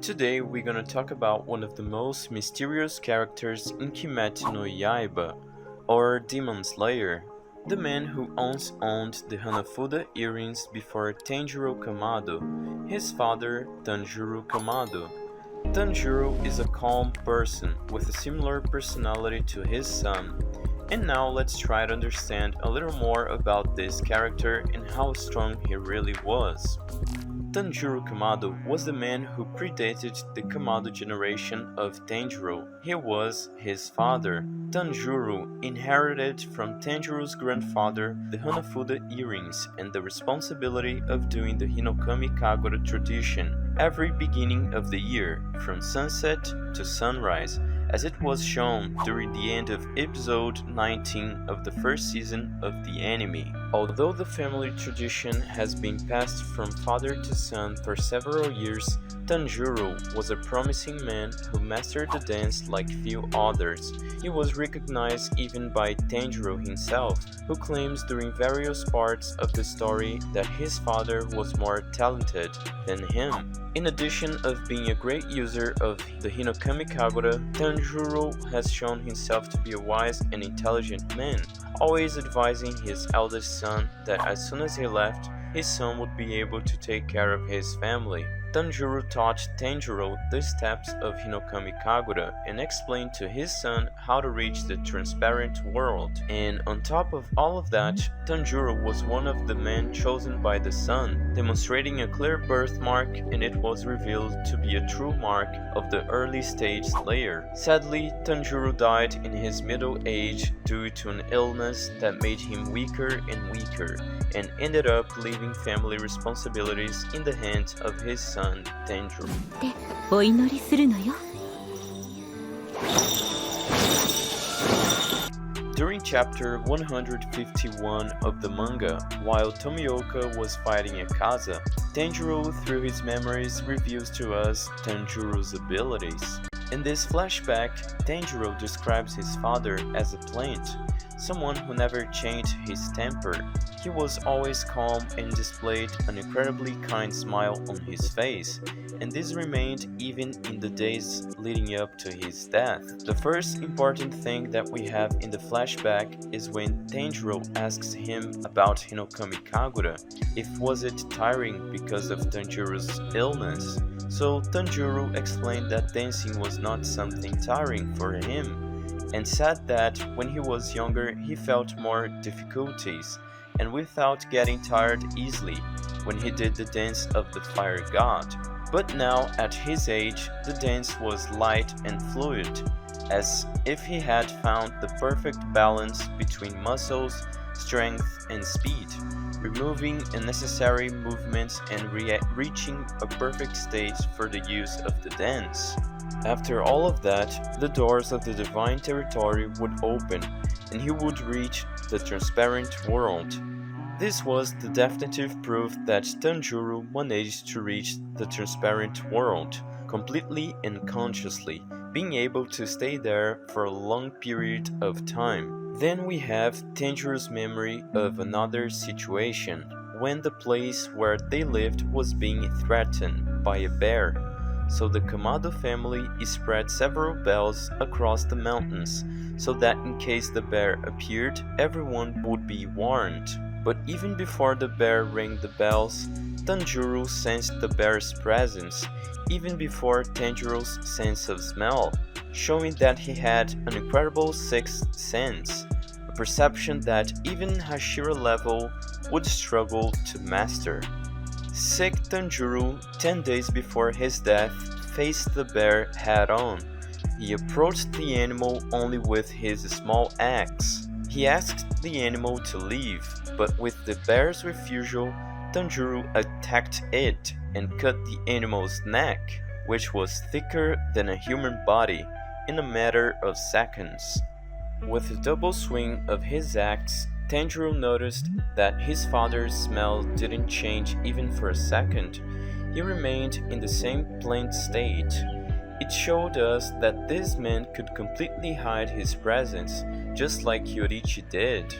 Today we're gonna talk about one of the most mysterious characters in Kimetsu no Yaiba, or Demon Slayer, the man who once owned the hanafuda earrings before Tanjiro Kamado, his father Tanjuro Kamado. Tanjiro is a calm person with a similar personality to his son, and now let's try to understand a little more about this character and how strong he really was. Tanjiro Kamado was the man who predated the Kamado generation of Tanjiro. He was his father. Tanjiro inherited from Tanjiro's grandfather the hanafuda earrings and the responsibility of doing the Hinokami Kagura tradition every beginning of the year, from sunset to sunrise, as it was shown during the end of episode 19 of the first season of the anime. Although the family tradition has been passed from father to son for several years, Tanjiro was a promising man who mastered the dance like few others. He was recognized even by Tanjiro himself, who claims during various parts of the story that his father was more talented than him. In addition of being a great user of the Hinokami Kagura, Tanjiro has shown himself to be a wise and intelligent man, always advising his eldest son that as soon as he left, his son would be able to take care of his family. Tanjiro taught Tanjiro the steps of Hinokami Kagura and explained to his son how to reach the transparent world. And on top of all of that, Tanjiro was one of the men chosen by the son, demonstrating a clear birthmark, and it was revealed to be a true mark of the early stage Slayer. Sadly, Tanjiro died in his middle age due to an illness that made him weaker and weaker, and ended up leaving family responsibilities in the hands of his son Tanjiro. During chapter 151 of the manga, while Tomioka was fighting Akaza, Tanjiro through his memories reveals to us Tanjiro's abilities. In this flashback, Tanjiro describes his father as a plant, someone who never changed his temper. He was always calm and displayed an incredibly kind smile on his face, and this remained even in the days leading up to his death. The first important thing that we have in the flashback is when Tanjiro asks him about Hinokami Kagura, if was it tiring because of Tanjiro's illness. So Tanjiro explained that dancing was not something tiring for him, and said that when he was younger he felt more difficulties, and without getting tired easily when he did the dance of the fire god. But now at his age, the dance was light and fluid, as if he had found the perfect balance between muscles, strength and speed, removing unnecessary movements and reaching a perfect state for the use of the dance. After all of that, the doors of the divine territory would open, and he would reach the transparent world. This was the definitive proof that Tanjiro managed to reach the transparent world, completely and consciously, being able to stay there for a long period of time. Then we have Tanjiro's memory of another situation, when the place where they lived was being threatened by a bear. So the Kamado family spread several bells across the mountains, so that in case the bear appeared, everyone would be warned. But even before the bear rang the bells, Tanjiro sensed the bear's presence, even before Tanjiro's sense of smell, showing that he had an incredible sixth sense, a perception that even Hashira level would struggle to master. Sick Tanjiro, 10 days before his death, faced the bear head-on. He approached the animal only with his small axe. He asked the animal to leave, but with the bear's refusal, Tanjiro attacked it and cut the animal's neck, which was thicker than a human body, in a matter of seconds. With a double swing of his axe, Tanjiro noticed that his father's smell didn't change even for a second. He remained in the same plain state. It showed us that this man could completely hide his presence, just like Yorichi did.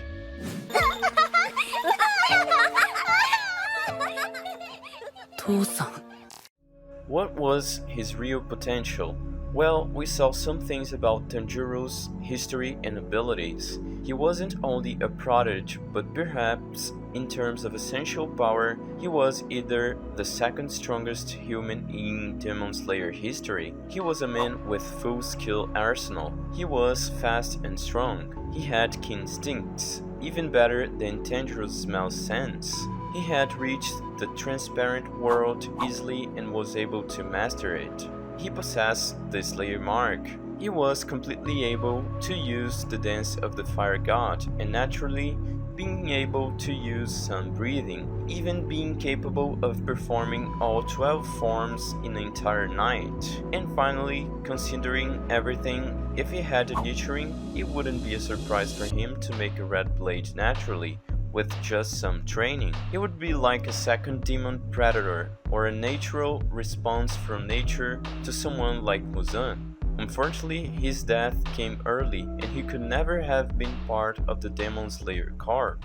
What was his real potential? Well, we saw some things about Tanjiro's history and abilities. He wasn't only a prodigy, but perhaps, in terms of essential power, he was either the second strongest human in Demon Slayer history. He was a man with full skill arsenal. He was fast and strong. He had keen instincts, even better than Tanjiro's smell sense. He had reached the transparent world easily and was able to master it. He possessed the Slayer mark. He was completely able to use the dance of the fire god and naturally being able to use sun breathing, even being capable of performing all 12 forms in an entire night. And finally, considering everything, if he had a nurturing, it wouldn't be a surprise for him to make a red blade naturally, with just some training. It would be like a second demon predator, or a natural response from nature to someone like Muzan. Unfortunately, his death came early, and he could never have been part of the Demon Slayer corps.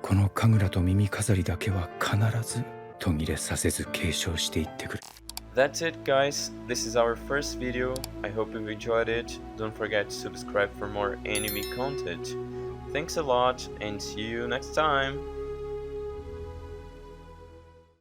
この神楽と耳飾りだけは必ず途切れさせず継承していってくれ。 That's it, guys. This is our first video. I hope you've enjoyed it. Don't forget to subscribe for more anime content. Thanks a lot and see you next time!